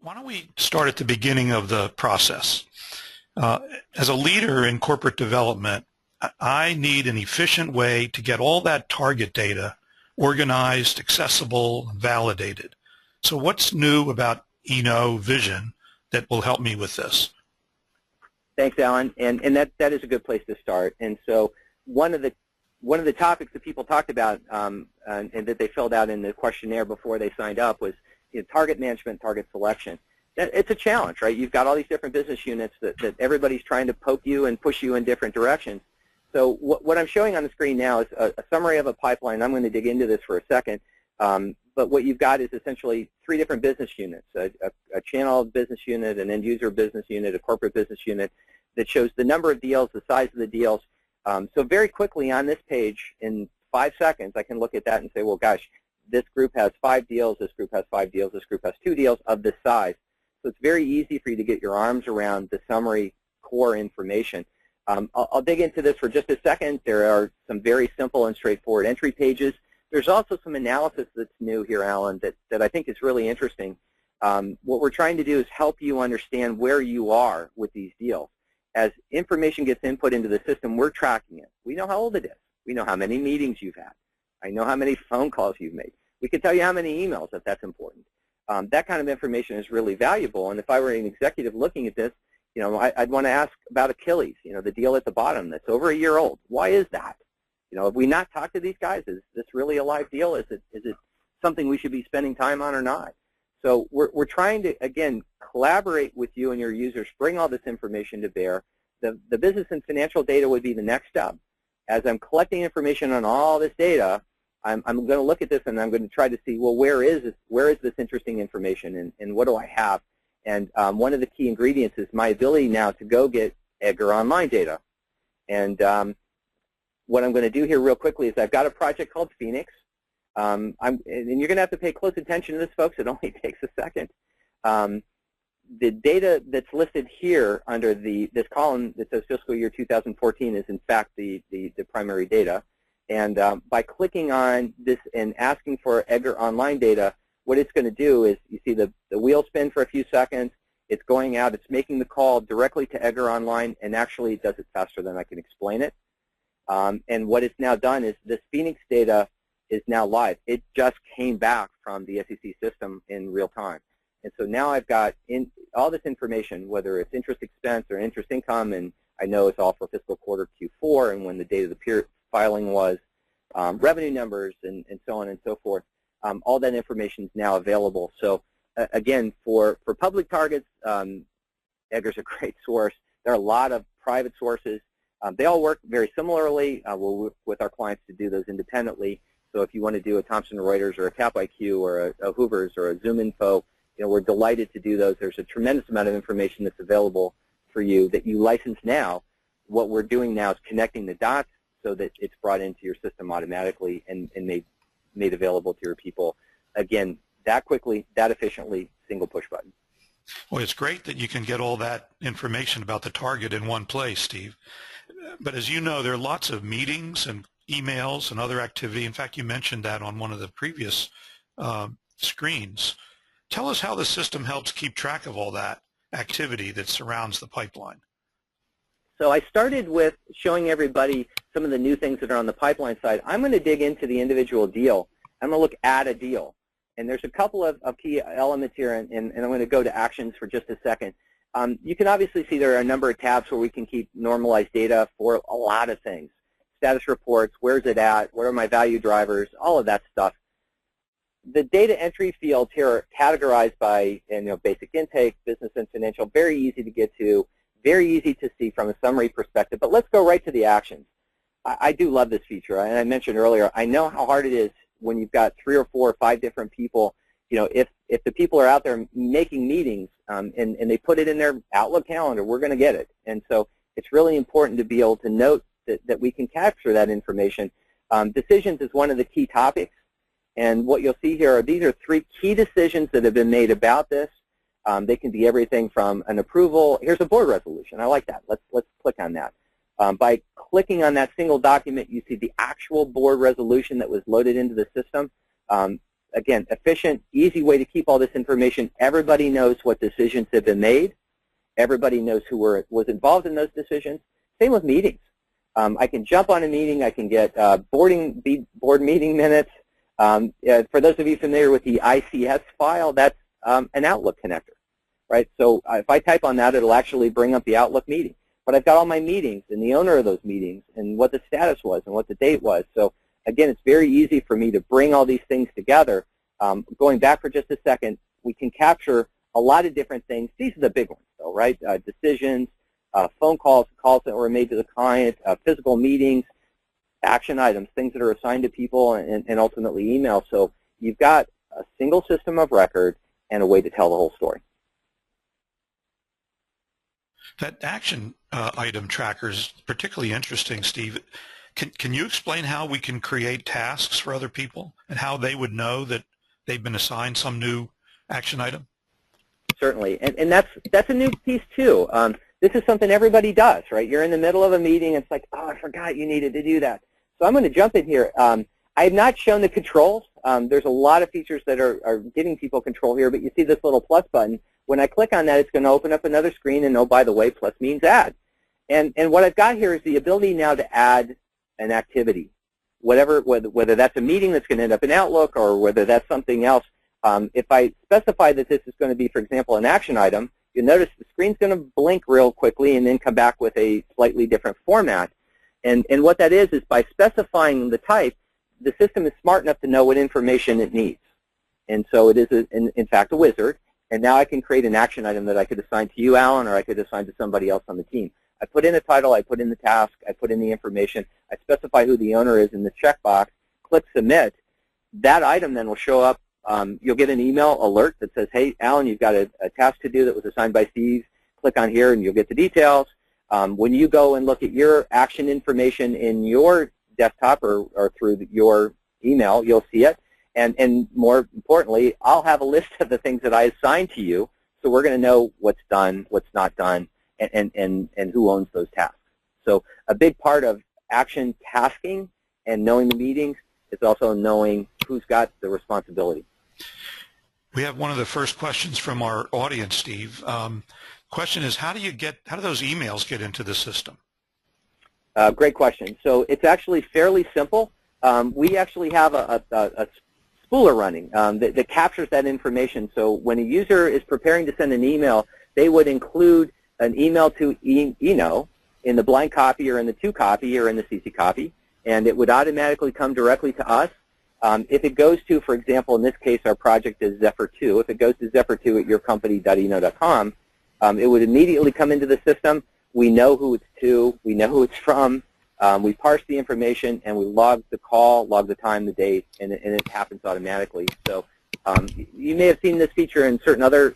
Why don't we start at the beginning of the process? As a leader in corporate development, I need an efficient way to get all that target data organized, accessible, and validated. So what's new about eknow Vision that will help me with this? Thanks, Alan, and that is a good place to start. And so one of the topics that people talked about and that they filled out in the questionnaire before they signed up was target management, target selection. It's a challenge, right? You've got all these different business units that everybody's trying to poke you and push you in different directions. So what I'm showing on the screen now is a summary of a pipeline. I'm going to dig into this for a second. But what you've got is essentially three different business units, a channel business unit, an end-user business unit, a corporate business unit that shows the number of deals, the size of the deals. So very quickly on this page, in 5 seconds, I can look at that and say, well, gosh, this group has 5 deals, this group has 5 deals, this group has 2 deals of this size. So it's very easy for you to get your arms around the summary core information. I'll dig into this for just a second. There are some very simple and straightforward entry pages. There's also some analysis that's new here, Alan, that I think is really interesting. What we're trying to do is help you understand where you are with these deals. As information gets input into the system, we're tracking it. We know how old it is. We know how many meetings you've had. I know how many phone calls you've made. We can tell you how many emails if that's important. That kind of information is really valuable. And if I were an executive looking at this, I'd want to ask about Achilles, the deal at the bottom that's over a year old. Why is that? Have we not talked to these guys? Is this really a live deal? Is it something we should be spending time on or not? So we're trying to, again, collaborate with you and your users, bring all this information to bear. The business and financial data would be the next step. As I'm collecting information on all this data, I'm going to look at this and I'm going to try to see, well, where is this interesting information and what do I have? And one of the key ingredients is my ability now to go get Edgar Online data. And what I'm going to do here real quickly is I've got a project called Phoenix. And you're going to have to pay close attention to this, folks. It only takes a second. The data that's listed here under this column that says fiscal year 2014 is, in fact, the primary data. And by clicking on this and asking for Edgar Online data, what it's going to do is you see the wheel spin for a few seconds. It's going out. It's making the call directly to Edgar Online, and actually it does it faster than I can explain it. And what it's now done is this Phoenix data is now live. It just came back from the SEC system in real time. And so now I've got all this information, whether it's interest expense or interest income, and I know it's all for fiscal quarter Q4 and when the date of the peer filing was, revenue numbers, and so on and so forth. All that information is now available. So again, for public targets, Edgar's a great source. There are a lot of private sources. They all work very similarly. We'll work with our clients to do those independently. So if you want to do a Thomson Reuters or a CapIQ or a Hoover's or a ZoomInfo, we're delighted to do those. There's a tremendous amount of information that's available for you that you license now. What we're doing now is connecting the dots so that it's brought into your system automatically and made available to your people. Again, that quickly, that efficiently, single push button. Well, it's great that you can get all that information about the target in one place, Steve. But as you know, there are lots of meetings and emails and other activity. In fact, you mentioned that on one of the previous screens. Tell us how the system helps keep track of all that activity that surrounds the pipeline. So I started with showing everybody some of the new things that are on the pipeline side. I'm going to dig into the individual deal. I'm going to look at a deal. And there's a couple of key elements here, and I'm going to go to actions for just a second. You can obviously see there are a number of tabs where we can keep normalized data for a lot of things. Status reports, where's it at, what are my value drivers, all of that stuff. The data entry fields here are categorized by basic intake, business and financial, very easy to get to, very easy to see from a summary perspective. But let's go right to the actions. I do love this feature, and I mentioned earlier, I know how hard it is when you've got 3 or 4 or 5 different people. If the people are out there making meetings and they put it in their Outlook calendar, we're going to get it. And so it's really important to be able to note that we can capture that information. Decisions is one of the key topics. And what you'll see here are these are 3 key decisions that have been made about this. They can be everything from an approval. Here's a board resolution. I like that. Let's click on that. By clicking on that single document, you see the actual board resolution that was loaded into the system. again, efficient, easy way to keep all this information. Everybody knows what decisions have been made. Everybody knows who was involved in those decisions. Same with meetings. I can jump on a meeting. I can get board meeting minutes. For those of you familiar with the ICS file, that's an Outlook connector, right? So if I type on that, it'll actually bring up the Outlook meeting. But I've got all my meetings and the owner of those meetings and what the status was and what the date was. So again, it's very easy for me to bring all these things together. Going back for just a second, we can capture a lot of different things. These are the big ones, though, right? Decisions, phone calls, calls that were made to the client, physical meetings, action items, things that are assigned to people, and ultimately email. So you've got a single system of record and a way to tell the whole story. That action item tracker is particularly interesting, Steve. Can you explain how we can create tasks for other people and how they would know that they've been assigned some new action item? Certainly, and that's a new piece too. This is something everybody does, right? You're in the middle of a meeting, and it's like, oh, I forgot you needed to do that. So I'm going to jump in here. I have not shown the controls. There's a lot of features that are giving people control here, but you see this little plus button. When I click on that, it's going to open up another screen, and oh, by the way, plus means add. And what I've got here is the ability now to add an activity, whether that's a meeting that's going to end up in Outlook or whether that's something else. If I specify that this is going to be, for example, an action item, you'll notice the screen's going to blink real quickly and then come back with a slightly different format. And what that is by specifying the type, the system is smart enough to know what information it needs. And so it is, in fact, a wizard. And now I can create an action item that I could assign to you, Alan, or I could assign to somebody else on the team. I put in a title, I put in the task, I put in the information, I specify who the owner is in the checkbox, click submit. That item then will show up. You'll get an email alert that says, hey, Alan, you've got a task to do that was assigned by Steve. Click on here and you'll get the details. When you go and look at your action information in your desktop or through your email, you'll see it. And more importantly, I'll have a list of the things that I assigned to you, so we're going to know what's done, what's not done, and who owns those tasks. So a big part of action tasking and knowing the meetings is also knowing who's got the responsibility. We have one of the first questions from our audience, Steve. Question is, how do those emails get into the system? Great question. So it's actually fairly simple. We actually have a spooler running that captures that information. So when a user is preparing to send an email, they would include an email to eknow in the blind copy or in the to copy or in the CC copy, and it would automatically come directly to us. If it goes to, for example, in this case, our project is Zephyr2. If it goes to Zephyr2 at yourcompany.eknow.com, it would immediately come into the system. We know who it's to. We know who it's from. We parse the information, and we log the call, log the time, the date, and it happens automatically. So you may have seen this feature in certain other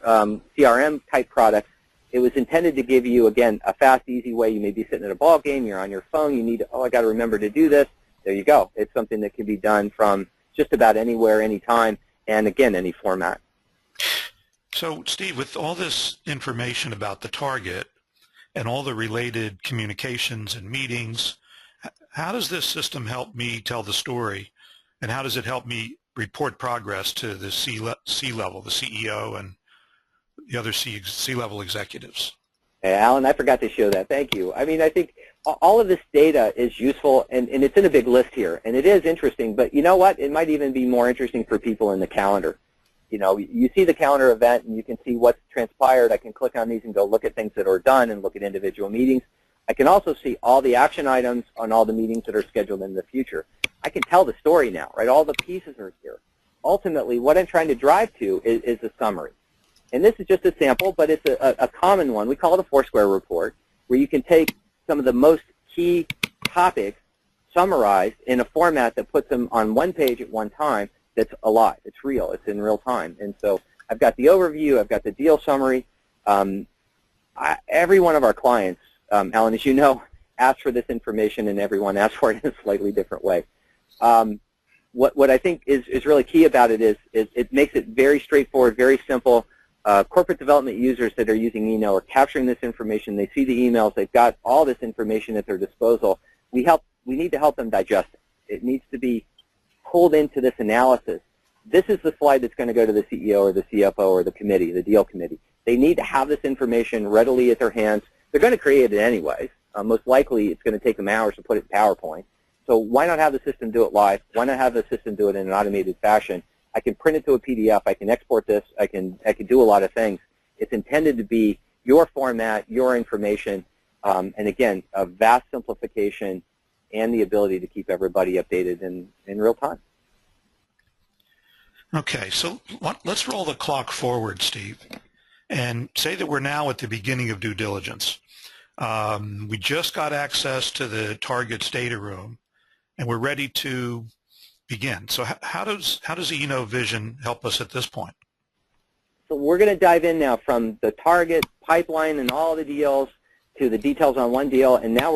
CRM-type products. It was intended to give you, again, a fast, easy way. You may be sitting at a ball game. You're on your phone. You need to, oh, I got to remember to do this. There you go. It's something that can be done from just about anywhere, anytime, and, again, any format. So, Steve, with all this information about the target and all the related communications and meetings, how does this system help me tell the story, and how does it help me report progress to the C-level, the CEO, and the other C-level executives? Hey, Alan, I forgot to show that. Thank you. I mean, I think all of this data is useful, and it's in a big list here, and it is interesting, but you know what? It might even be more interesting for people in the calendar. You know, you see the calendar event, and you can see what's transpired. I can click on these and go look at things that are done and look at individual meetings. I can also see all the action items on all the meetings that are scheduled in the future. I can tell the story now, right? All the pieces are here. Ultimately, what I'm trying to drive to is a summary. And this is just a sample, but it's a common one. We call it a Foursquare report, where you can take some of the most key topics summarized in a format that puts them on one page at one time. That's alive. It's real. It's in real time. And so I've got the overview. I've got the deal summary. Every one of our clients, Alan, as you know, asks for this information, and everyone asks for it in a slightly different way. What I think is really key about it is it makes it very straightforward, very simple. Corporate development users that are using eknow are capturing this information. They see the emails. They've got all this information at their disposal. We need to help them digest it. It needs to be pulled into this analysis. this is the slide that's going to go to the CEO or the CFO or the committee, the deal committee. They need to have this information readily at their hands. They're going to create it anyways. Most likely it's going to take them hours to put it in PowerPoint. So why not have the system do it live? Why not have the system do it in an automated fashion? I can print it to a PDF. I can export this. I can do a lot of things. It's intended to be your format, your information, and again, a vast simplification and the ability to keep everybody updated in real time. Okay, so let's roll the clock forward, Steve, and say that we're now at the beginning of due diligence. We just got access to the target's data room, and we're ready to begin. So how does the eknow vision help us at this point? So we're going to dive in now from the target pipeline and all the deals to the details on one deal, and now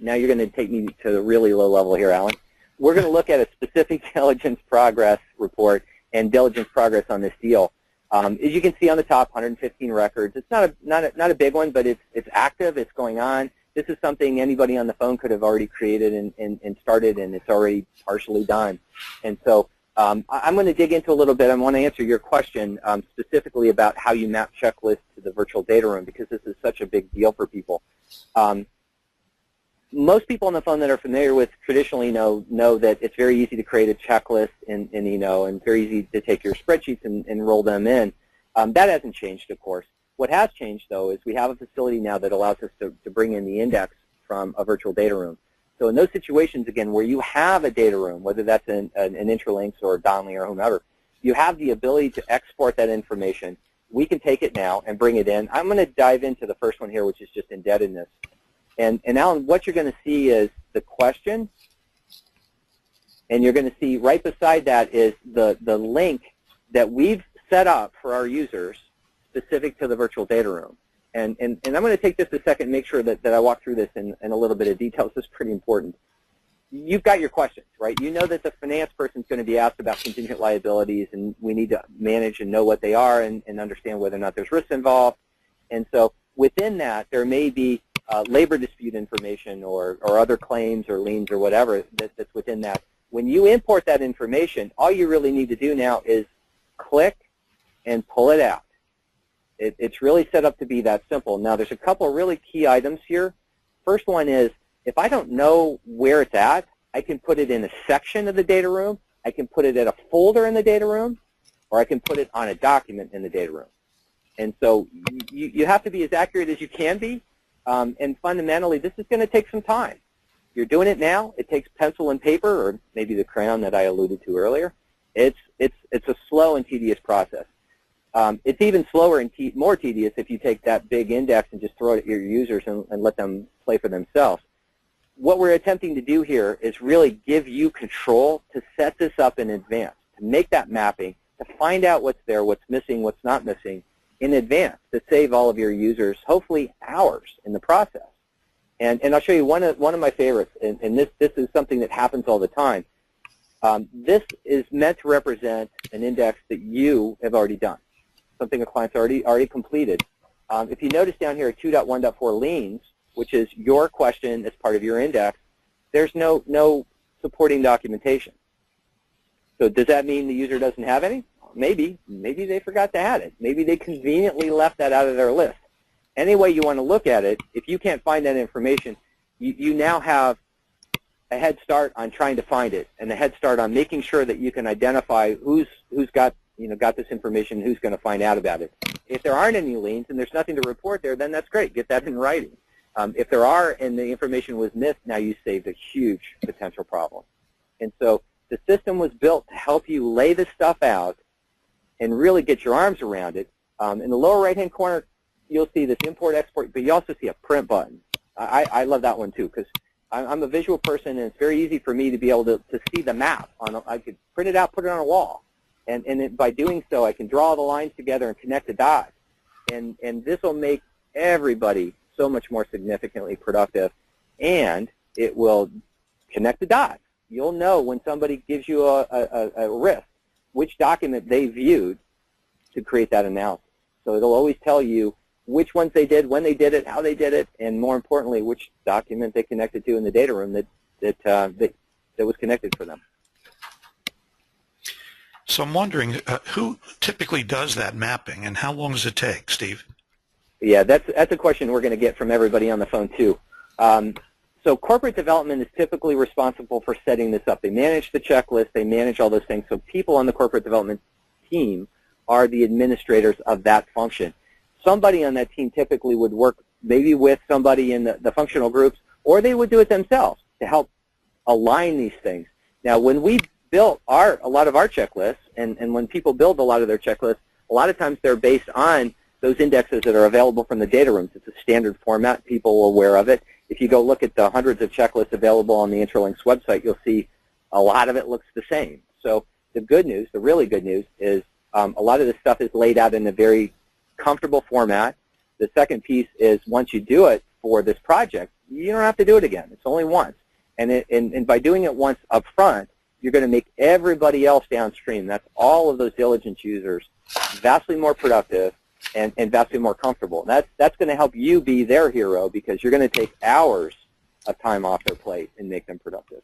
now you're going to take me to the really low level here, Alan. We're going to look at a specific diligence progress report and diligence progress on this deal. As you can see on the top, 115 records. It's not a big one, but it's active. It's going on. This is something anybody on the phone could have already created and started, and it's already partially done. And so I'm going to dig into a little bit. I want to answer your question specifically about how you map checklists to the virtual data room, because this is such a big deal for people. Most people on the phone that are familiar with traditional eknow know that it's very easy to create a checklist in eknow, and very easy to take your spreadsheets and roll them in. That hasn't changed, of course. What has changed, though, is we have a facility now that allows us to bring in the index from a virtual data room. So in those situations, again, where you have a data room, whether that's an Intralinks or Donnelley or whomever, you have the ability to export that information. We can take it now and bring it in. I'm going to dive into the first one here, which is just indebtedness. And Alan, what you're going to see is the question, and you're going to see right beside that is the link that we've set up for our users specific to the virtual data room. And I'm going to take just a second and make sure that I walk through this in a little bit of detail. This is pretty important. You've got your questions, right? You know that the finance person is going to be asked about contingent liabilities, and we need to manage and know what they are and understand whether or not there's risk involved. And so within that, there may be labor dispute information or other claims or liens or whatever that's within that. When you import that information, all you really need to do now is click and pull it out. It's really set up to be that simple. Now, there's a couple of really key items here. First one is, if I don't know where it's at, I can put it in a section of the data room, I can put it in a folder in the data room, or I can put it on a document in the data room. And so you have to be as accurate as you can be, and fundamentally, this is going to take some time. You're doing it now. It takes pencil and paper, or maybe the crayon that I alluded to earlier. It's a slow and tedious process. It's even slower and more tedious if you take that big index and just throw it at your users and let them play for themselves. What we're attempting to do here is really give you control to set this up in advance, to make that mapping, to find out what's there, what's missing, what's not missing in advance, to save all of your users, hopefully hours in the process. And I'll show you one of my favorites, and this is something that happens all the time. This is meant to represent an index that you have already done, something a client's already completed. If you notice down here, 2.1.4 liens, which is your question as part of your index, there's no supporting documentation. So does that mean the user doesn't have any? Maybe they forgot to add it. Maybe they conveniently left that out of their list. Any way you want to look at it, if you can't find that information, you now have a head start on trying to find it, and a head start on making sure that you can identify who's got this information, who's going to find out about it. If there aren't any liens and there's nothing to report there, then that's great. Get that in writing. If there are and the information was missed, now you saved a huge potential problem. And so the system was built to help you lay this stuff out and really get your arms around it. In the lower right-hand corner, you'll see this import, export, but you also see a print button. I love that one too, because I'm a visual person, and it's very easy for me to be able to see the map. I could print it out, put it on a wall. And by doing so, I can draw the lines together and connect the dots. And this will make everybody so much more significantly productive, and it will connect the dots. You'll know when somebody gives you a risk, which document they viewed to create that analysis. So it'll always tell you which ones they did, when they did it, how they did it, and more importantly, which document they connected to in the data room that was connected for them. So I'm wondering, who typically does that mapping, and how long does it take, Steve? Yeah, that's a question we're going to get from everybody on the phone too. So corporate development is typically responsible for setting this up. They manage the checklist, they manage all those things. So people on the corporate development team are the administrators of that function. Somebody on that team typically would work maybe with somebody in the functional groups, or they would do it themselves to help align these things. Now, when we built a lot of our checklists, and when people build a lot of their checklists, a lot of times they're based on those indexes that are available from the data rooms. It's a standard format. People are aware of it. If you go look at the hundreds of checklists available on the Intralinks website, you'll see a lot of it looks the same. So the good news, the really good news, is a lot of this stuff is laid out in a very comfortable format. The second piece is once you do it for this project, you don't have to do it again. It's only once. And by doing it once up front, you're going to make everybody else downstream, that's all of those diligence users, vastly more productive and vastly more comfortable. That's going to help you be their hero because you're going to take hours of time off their plate and make them productive.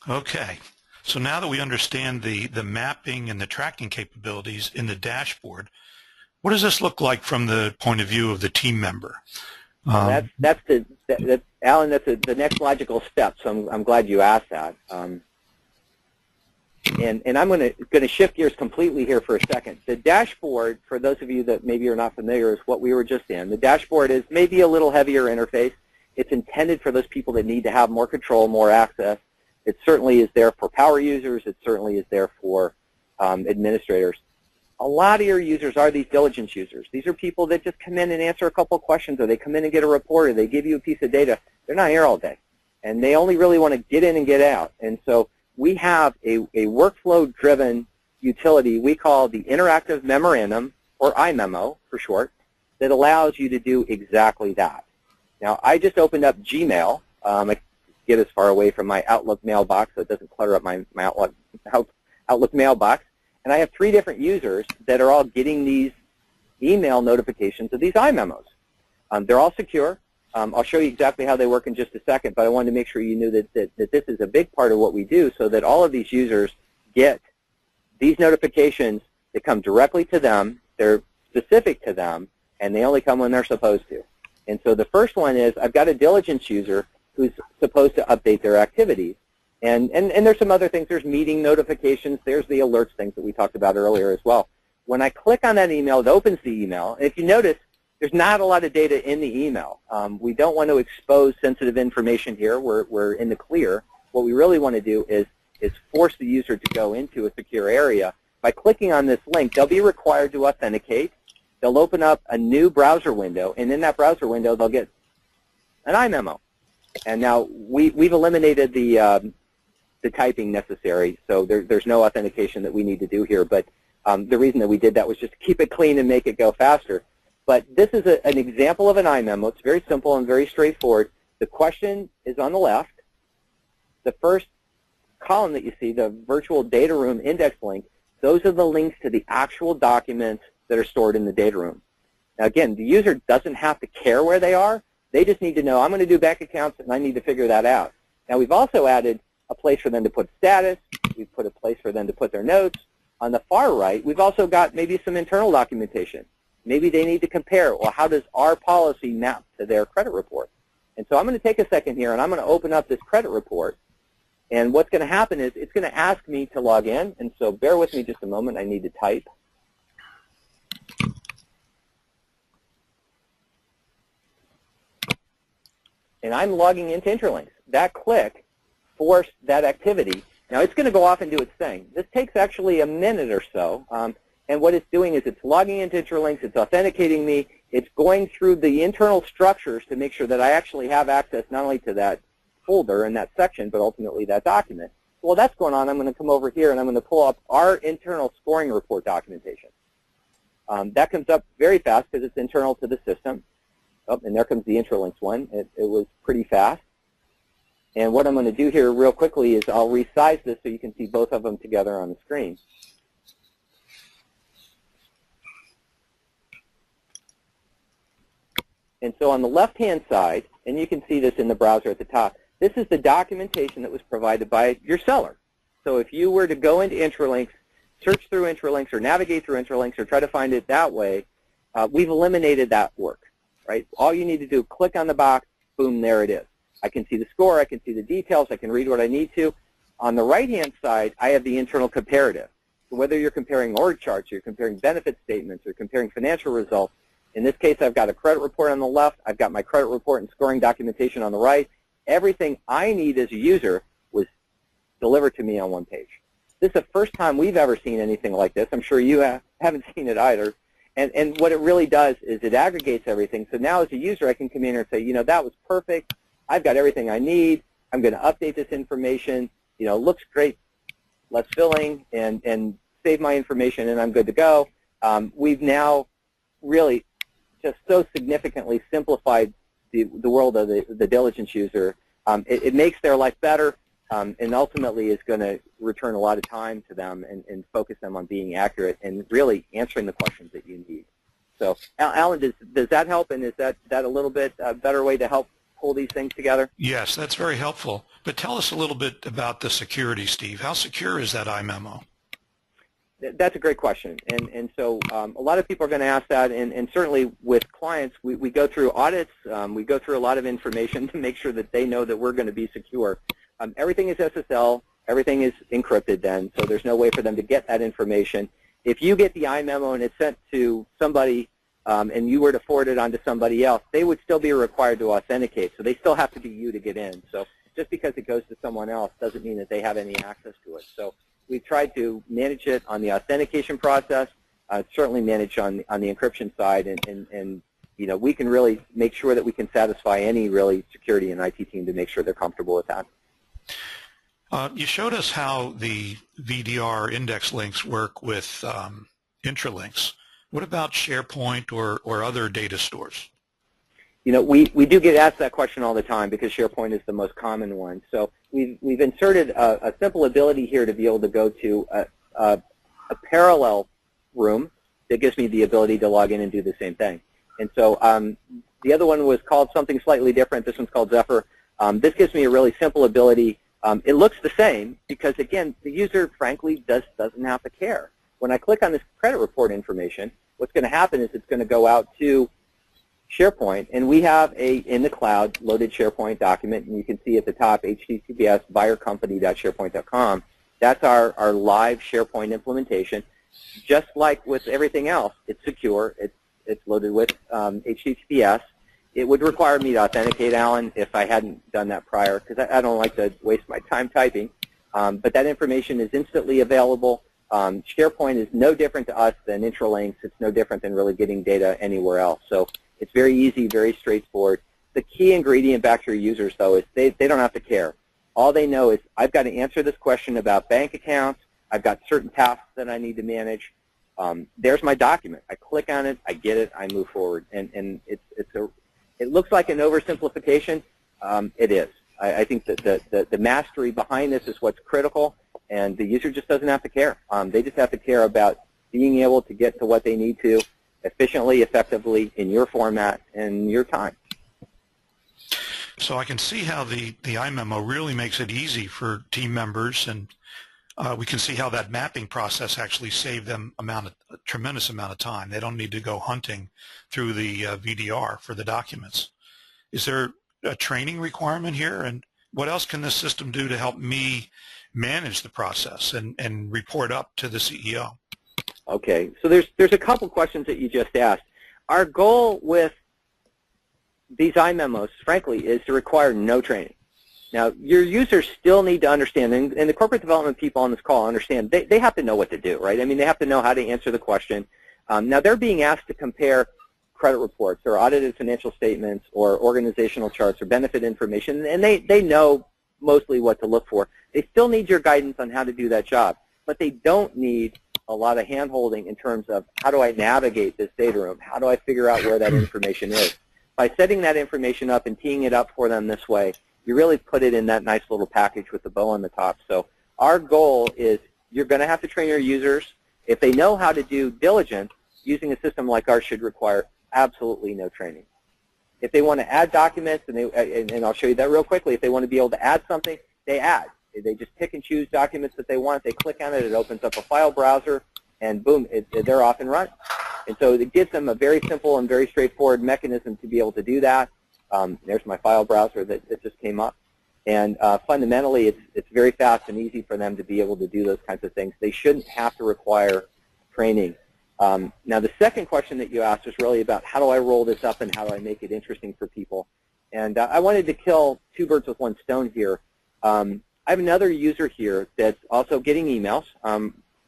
Okay. So now that we understand the mapping and the tracking capabilities in the dashboard, what does this look like from the point of view of the team member? Alan, that's the next logical step, so I'm glad you asked that. And I'm going to shift gears completely here for a second. The dashboard, for those of you that maybe are not familiar, is what we were just in. The dashboard is maybe a little heavier interface. It's intended for those people that need to have more control, more access. It certainly is there for power users. It certainly is there for administrators. A lot of your users are these diligence users. These are people that just come in and answer a couple of questions, or they come in and get a report, or they give you a piece of data. They're not here all day, and they only really want to get in and get out. And so we have a workflow-driven utility we call the Interactive Memorandum, or iMemo for short, that allows you to do exactly that. Now, I just opened up Gmail. I get as far away from my Outlook mailbox so it doesn't clutter up my Outlook mailbox. And I have 3 different users that are all getting these email notifications of these iMemos. They're all secure. I'll show you exactly how they work in just a second, but I wanted to make sure you knew that this is a big part of what we do so that all of these users get these notifications that come directly to them, they're specific to them, and they only come when they're supposed to. And so the first one is I've got a diligence user who's supposed to update their activities. And there's some other things. There's meeting notifications. There's the alerts things that we talked about earlier as well. When I click on that email, it opens the email. And if you notice, there's not a lot of data in the email. We don't want to expose sensitive information here. We're in the clear. What we really want to do is force the user to go into a secure area. By clicking on this link, they'll be required to authenticate. They'll open up a new browser window. And in that browser window, they'll get an iMemo. And now we've eliminated the typing necessary, so there's no authentication that we need to do here. But the reason that we did that was just to keep it clean and make it go faster. But this is an example of an iMemo. It's very simple and very straightforward. The question is on the left. The first column that you see, the virtual data room index link, those are the links to the actual documents that are stored in the data room. Now again, the user doesn't have to care where they are. They just need to know, I'm going to do bank accounts and I need to figure that out. Now we've also added a place for them to put status. We've put a place for them to put their notes. On the far right, we've also got maybe some internal documentation. Maybe they need to compare, well, how does our policy map to their credit report? And so I'm going to take a second here, and I'm going to open up this credit report. And what's going to happen is it's going to ask me to log in. And so bear with me just a moment. I need to type. And I'm logging into Intralinks. That click forced that activity. Now it's going to go off and do its thing. This takes actually a minute or so. And what it's doing is it's logging into Intralinks, it's authenticating me, it's going through the internal structures to make sure that I actually have access not only to that folder and that section, but ultimately that document. So while that's going on, I'm going to come over here and I'm going to pull up our internal scoring report documentation. That comes up very fast because it's internal to the system. Oh, and there comes the Intralinks one. It was pretty fast. And what I'm going to do here real quickly is I'll resize this so you can see both of them together on the screen. And so on the left-hand side, and you can see this in the browser at the top, this is the documentation that was provided by your seller. So if you were to go into Intralinks, search through Intralinks or navigate through Intralinks or try to find it that way, we've eliminated that work, right? All you need to do, click on the box, boom, there it is. I can see the score, I can see the details, I can read what I need to. On the right-hand side, I have the internal comparative. So whether you're comparing org charts, you're comparing benefit statements, or comparing financial results, in this case, I've got a credit report on the left, I've got my credit report and scoring documentation on the right. Everything I need as a user was delivered to me on one page. This is the first time we've ever seen anything like this. I'm sure you haven't seen it either. And what it really does is it aggregates everything. So now as a user, I can come in here and say, that was perfect. I've got everything I need. I'm going to update this information. Looks great. Let's filling and save my information, and I'm good to go. We've now really just so significantly simplified the world of the diligence user. It makes their life better. And ultimately is going to return a lot of time to them and focus them on being accurate and really answering the questions that you need. So, Alan, does that help? And is that a little bit better way to help pull these things together? Yes, that's very helpful. But tell us a little bit about the security, Steve. How secure is that iMemo? That's a great question. And so a lot of people are going to ask that, and certainly with clients, we go through audits. We go through a lot of information to make sure that they know that we're going to be secure. Everything is SSL. Everything is encrypted then, so there's no way for them to get that information. If you get the iMemo and it's sent to somebody and you were to forward it on to somebody else, they would still be required to authenticate, so they still have to be you to get in. So just because it goes to someone else doesn't mean that they have any access to it. So we've tried to manage it on the authentication process, certainly manage on the encryption side, and we can really make sure that we can satisfy any really security and IT team to make sure they're comfortable with that. You showed us how the VDR index links work with Intralinks. What about SharePoint or other data stores? We do get asked that question all the time because SharePoint is the most common one. So we've inserted a simple ability here to be able to go to a parallel room that gives me the ability to log in and do the same thing. And so the other one was called something slightly different. This one's called Zephyr. This gives me a really simple ability. It looks the same because, again, the user, frankly, doesn't have to care. When I click on this credit report information, what's going to happen is it's going to go out to SharePoint, and we have in the cloud loaded SharePoint document, and you can see at the top https buyercompany.sharepoint.com. That's our live SharePoint implementation. Just like with everything else, it's secure. It's loaded with HTTPS. It would require me to authenticate, Alan, if I hadn't done that prior, because I don't like to waste my time typing. But that information is instantly available. SharePoint is no different to us than Intralinks. It's no different than really getting data anywhere else. So it's very easy, very straightforward. The key ingredient back to your users, though, is they don't have to care. All they know is I've got to answer this question about bank accounts. I've got certain tasks that I need to manage. There's my document. I click on it. I get it. I move forward. And it looks like an oversimplification. It is. I think that the mastery behind this is what's critical, and the user just doesn't have to care. They just have to care about being able to get to what they need to efficiently, effectively, in your format and your time. So I can see how the iMemo really makes it easy for team members, and we can see how that mapping process actually saved them a tremendous amount of time. They don't need to go hunting through the VDR for the documents. Is there a training requirement here, and what else can this system do to help me manage the process and report up to the CEO? Okay, so there's a couple questions that you just asked. Our goal with these iMemos, frankly, is to require no training. Now, your users still need to understand, and the corporate development people on this call understand, they have to know what to do, right? I mean, they have to know how to answer the question. Now, they're being asked to compare credit reports or audited financial statements or organizational charts or benefit information, and they know mostly what to look for. They still need your guidance on how to do that job, but they don't need a lot of hand-holding in terms of how do I navigate this data room? How do I figure out where that information is? By setting that information up and teeing it up for them this way, you really put it in that nice little package with the bow on the top. So our goal is you're going to have to train your users. If they know how to do diligence, using a system like ours should require absolutely no training. If they want to add documents, and I'll show you that real quickly, if they want to be able to add something, they add. They just pick and choose documents that they want. They click on it. It opens up a file browser, and boom, they're off and running. And so it gives them a very simple and very straightforward mechanism to be able to do that. There's my file browser that just came up. And fundamentally, it's very fast and easy for them to be able to do those kinds of things. They shouldn't have to require training. Now, the second question that you asked was really about how do I roll this up and how do I make it interesting for people. And I wanted to kill two birds with one stone here. I have another user here that's also getting emails,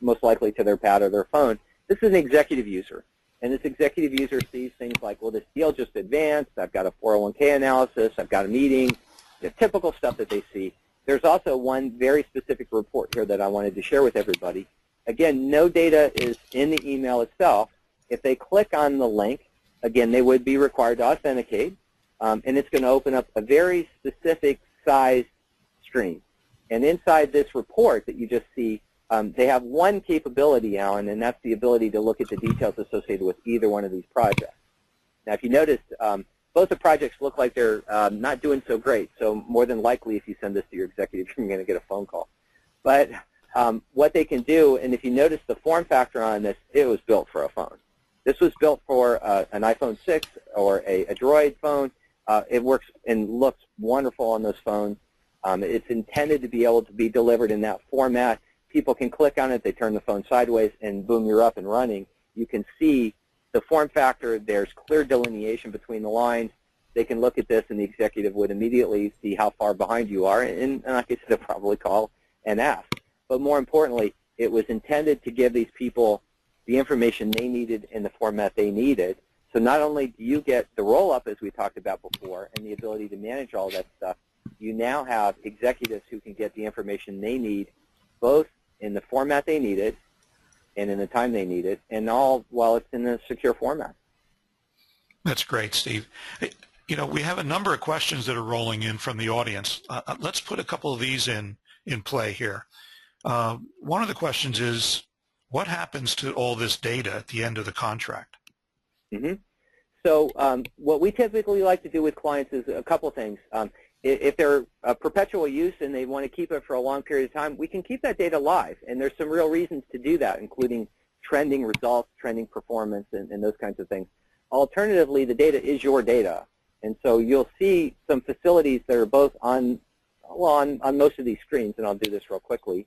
most likely to their pad or their phone. This is an executive user. And this executive user sees things like, well, this deal just advanced. I've got a 401k analysis. I've got a meeting. The typical stuff that they see. There's also one very specific report here that I wanted to share with everybody. Again, no data is in the email itself. If they click on the link, again, they would be required to authenticate, and it's going to open up a very specific size stream. And inside this report that you just see, they have one capability, Alan, and that's the ability to look at the details associated with either one of these projects. Now, if you noticed, both the projects look like they're not doing so great. So more than likely, if you send this to your executive, you're going to get a phone call. But what they can do, and if you notice the form factor on this, it was built for a phone. This was built for an iPhone 6 or a Droid phone. It works and looks wonderful on those phones. It's intended to be able to be delivered in that format. People can click on it. They turn the phone sideways, and boom, you're up and running. You can see the form factor. There's clear delineation between the lines. They can look at this, and the executive would immediately see how far behind you are, and like I said, they'll probably call and ask. But more importantly, it was intended to give these people the information they needed in the format they needed. So not only do you get the roll-up, as we talked about before, and the ability to manage all that stuff, you now have executives who can get the information they need, both in the format they needed and in the time they need it, and all while it's in a secure format. That's great, Steve. You know, we have a number of questions that are rolling in from the audience. Let's put a couple of these in play here. One of the questions is, what happens to all this data at the end of the contract? Mm-hmm. So what we typically like to do with clients is a couple things. If they're a perpetual use and they want to keep it for a long period of time, we can keep that data live. And there's some real reasons to do that, including trending results, trending performance, and those kinds of things. Alternatively, the data is your data. And so you'll see some facilities that are both on most of these screens, and I'll do this real quickly.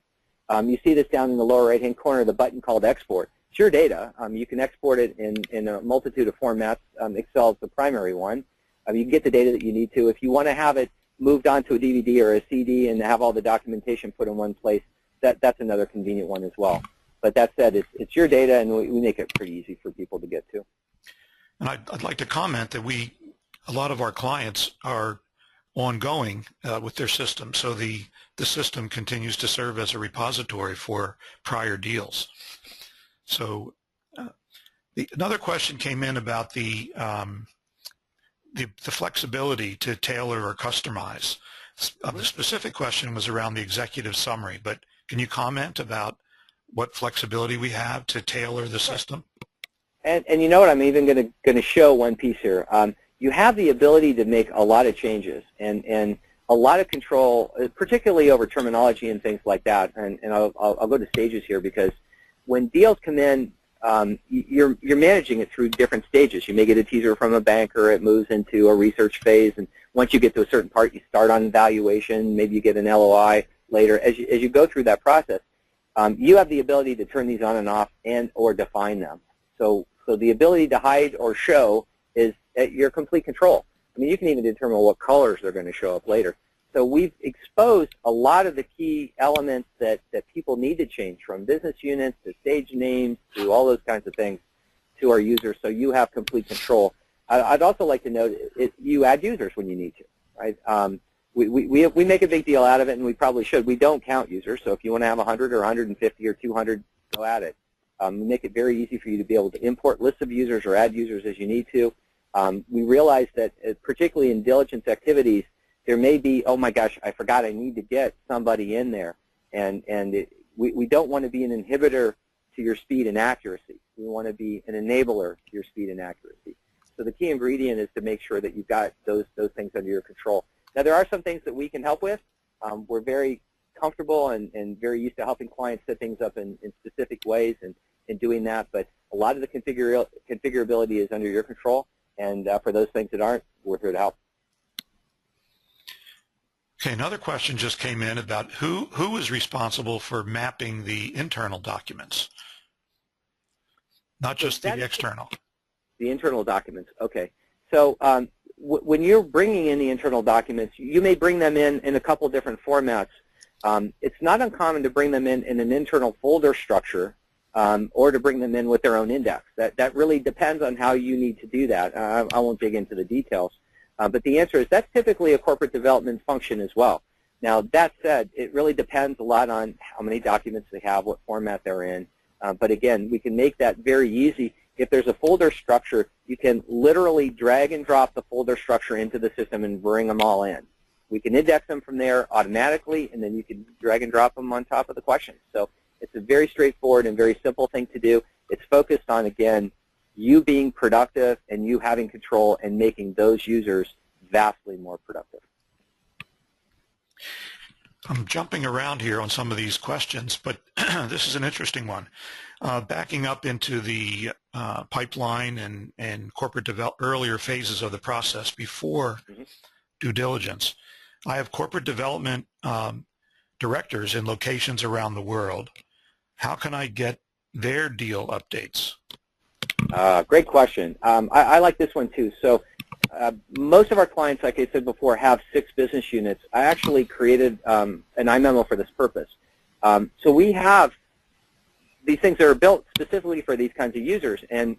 You see this down in the lower right-hand corner, the button called Export. It's your data. You can export it in a multitude of formats. Excel is the primary one. You can get the data that you need to. If you want to have it moved onto a DVD or a CD and have all the documentation put in one place, that's another convenient one as well. But that said, it's your data, and we make it pretty easy for people to get to. And I'd like to comment that a lot of our clients are ongoing with their system, so the system continues to serve as a repository for prior deals. So another question came in about the flexibility to tailor or customize. The specific question was around the executive summary, but can you comment about what flexibility we have to tailor the system? And you know what, I'm even going to show one piece here. You have the ability to make a lot of changes and a lot of control, particularly over terminology and things like that. And I'll go to stages here, because when deals come in, you're managing it through different stages. You may get a teaser from a banker. It moves into a research phase, and once you get to a certain part, you start on evaluation. Maybe you get an LOI later. As you go through that process, you have the ability to turn these on and off and or define them. So the ability to hide or show is at your complete control. I mean, you can even determine what colors they're going to show up later. So we've exposed a lot of the key elements that people need to change, from business units to stage names to all those kinds of things, to our users, so you have complete control. I'd also like to note you add users when you need to, right? We make a big deal out of it, and we probably should. We don't count users, so if you want to have 100 or 150 or 200, go at it. We make it very easy for you to be able to import lists of users or add users as you need to. We realize that, particularly in diligence activities, there may be, oh my gosh, I forgot I need to get somebody in there. And we don't want to be an inhibitor to your speed and accuracy. We want to be an enabler to your speed and accuracy. So the key ingredient is to make sure that you've got those things under your control. Now, there are some things that we can help with. We're very comfortable and very used to helping clients set things up in specific ways and doing that. But a lot of the configurability is under your control. And for those things that aren't, we're here to help. Okay, another question just came in about who is responsible for mapping the internal documents, not just the external. The internal documents, okay. So when you're bringing in the internal documents, you may bring them in a couple different formats. It's not uncommon to bring them in an internal folder structure or to bring them in with their own index. That really depends on how you need to do that. I won't dig into the details. But the answer is that's typically a corporate development function as well. Now, that said, it really depends a lot on how many documents they have, what format they're in. But again, we can make that very easy. If there's a folder structure, you can literally drag and drop the folder structure into the system and bring them all in. We can index them from there automatically, and then you can drag and drop them on top of the questions. So it's a very straightforward and very simple thing to do. It's focused on, again, you being productive and you having control and making those users vastly more productive. I'm jumping around here on some of these questions, but this is an interesting one. Backing up into the pipeline and corporate earlier phases of the process before due diligence, I have corporate development directors in locations around the world. How can I get their deal updates? Great question. I like this one too. So most of our clients, like I said before, have 6 business units. I actually created an iMemo for this purpose. So we have these things that are built specifically for these kinds of users, and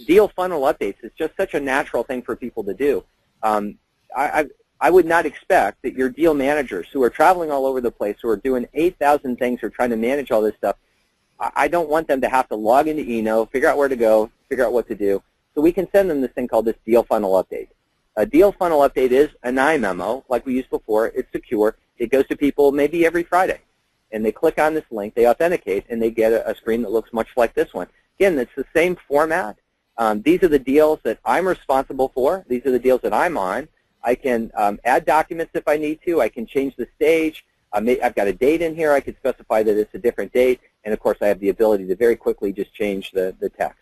deal funnel updates is just such a natural thing for people to do. I would not expect that your deal managers who are traveling all over the place, who are doing 8,000 things, or trying to manage all this stuff, I don't want them to have to log into eknow, figure out where to go, figure out what to do. So we can send them this thing called this deal funnel update. A deal funnel update is an iMemo, like we used before. It's secure. It goes to people maybe every Friday. And they click on this link, they authenticate, and they get a screen that looks much like this one. Again, it's the same format. These are the deals that I'm responsible for. These are the deals that I'm on. I can add documents if I need to. I can change the stage. I've got a date in here. I could specify that it's a different date. And, of course, I have the ability to very quickly just change the text.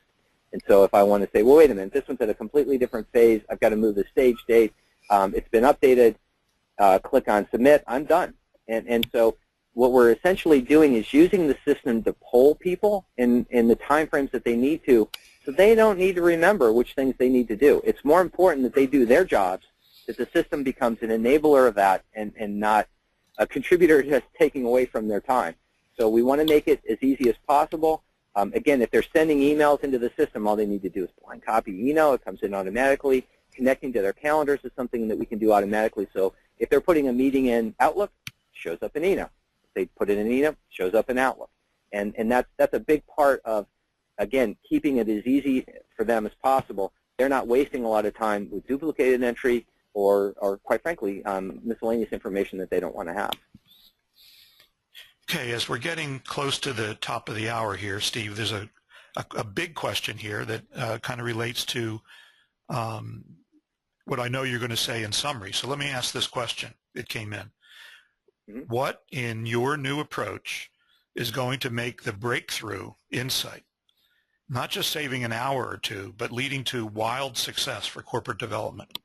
And so if I want to say, well, wait a minute, this one's at a completely different phase. I've got to move the stage date. It's been updated. Click on Submit. I'm done. And so what we're essentially doing is using the system to poll people in the time frames that they need to, so they don't need to remember which things they need to do. It's more important that they do their jobs, that the system becomes an enabler of that and not a contributor just taking away from their time. So we want to make it as easy as possible. Again, if they're sending emails into the system, all they need to do is blind copy eknow. It comes in automatically. Connecting to their calendars is something that we can do automatically. So if they're putting a meeting in Outlook, it shows up in eknow. If they put it in eknow, it shows up in Outlook. And that's a big part of, again, keeping it as easy for them as possible. They're not wasting a lot of time with duplicated entry or quite frankly, miscellaneous information that they don't want to have. Okay, as we're getting close to the top of the hour here, Steve, there's a big question here that kind of relates to what I know you're going to say in summary. So let me ask this question. It came in. What in your new approach is going to make the breakthrough insight, not just saving an hour or two, but leading to wild success for corporate development?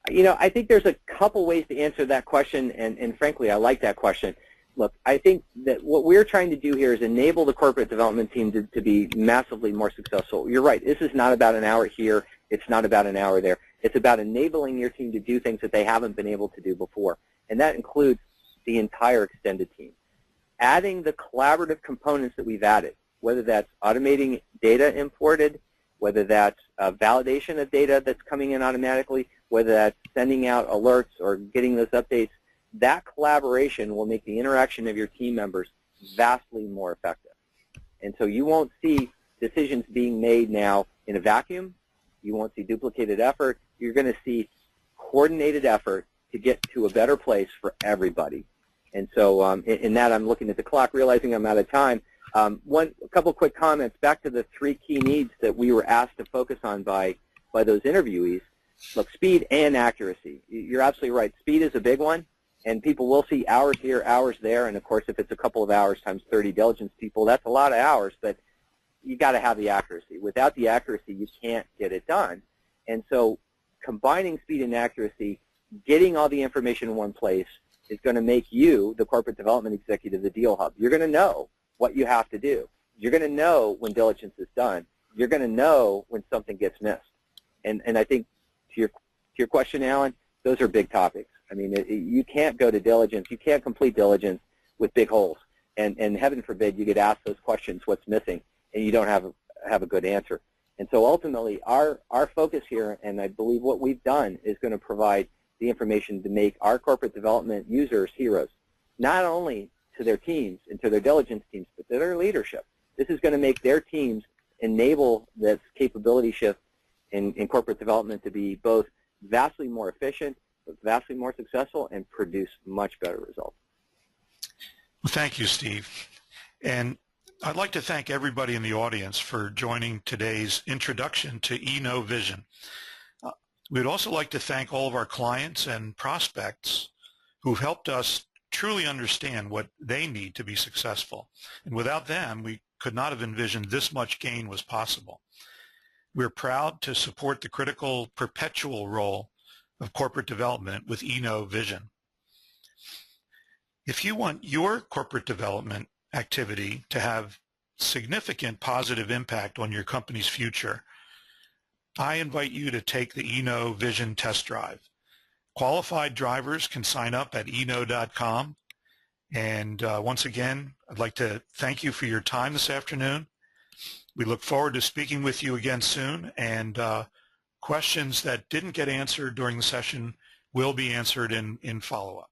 You know, I think there's a couple ways to answer that question, and frankly, I like that question. Look, I think that what we're trying to do here is enable the corporate development team to be massively more successful. You're right. This is not about an hour here. It's not about an hour there. It's about enabling your team to do things that they haven't been able to do before, and that includes the entire extended team. Adding the collaborative components that we've added, whether that's automating data imported, whether that's validation of data that's coming in automatically, whether that's sending out alerts or getting those updates, that collaboration will make the interaction of your team members vastly more effective. And so you won't see decisions being made now in a vacuum. You won't see duplicated effort. You're going to see coordinated effort to get to a better place for everybody. And so in that, I'm looking at the clock, realizing I'm out of time. A couple quick comments back to the 3 key needs that we were asked to focus on by those interviewees. Look, speed and accuracy. You're absolutely right. Speed is a big one. And people will see hours here, hours there, and of course if it's a couple of hours times 30 diligence people, that's a lot of hours, but you got to have the accuracy. Without the accuracy, you can't get it done. And so combining speed and accuracy, getting all the information in one place is going to make you, the corporate development executive, the deal hub. You're going to know what you have to do. You're going to know when diligence is done. You're going to know when something gets missed. And I think to your question, Alan, those are big topics. I mean, you can't go to diligence. You can't complete diligence with big holes. And heaven forbid you get asked those questions, what's missing, and you don't have a good answer. And so ultimately, our focus here, and I believe what we've done, is going to provide the information to make our corporate development users heroes, not only to their teams and to their diligence teams, but to their leadership. This is going to make their teams enable this capability shift in corporate development to be both vastly more efficient, but vastly more successful, and produce much better results. Well, thank you, Steve. And I'd like to thank everybody in the audience for joining today's introduction to eknow Vision. We'd also like to thank all of our clients and prospects who've helped us truly understand what they need to be successful. And without them, we could not have envisioned this much gain was possible. We're proud to support the critical perpetual role of corporate development with eknow Vision. If you want your corporate development activity to have significant positive impact on your company's future, I invite you to take the eknow Vision test drive. Qualified drivers can sign up at eknow.com. And once again, I'd like to thank you for your time this afternoon. We look forward to speaking with you again soon, and questions that didn't get answered during the session will be answered in follow-up.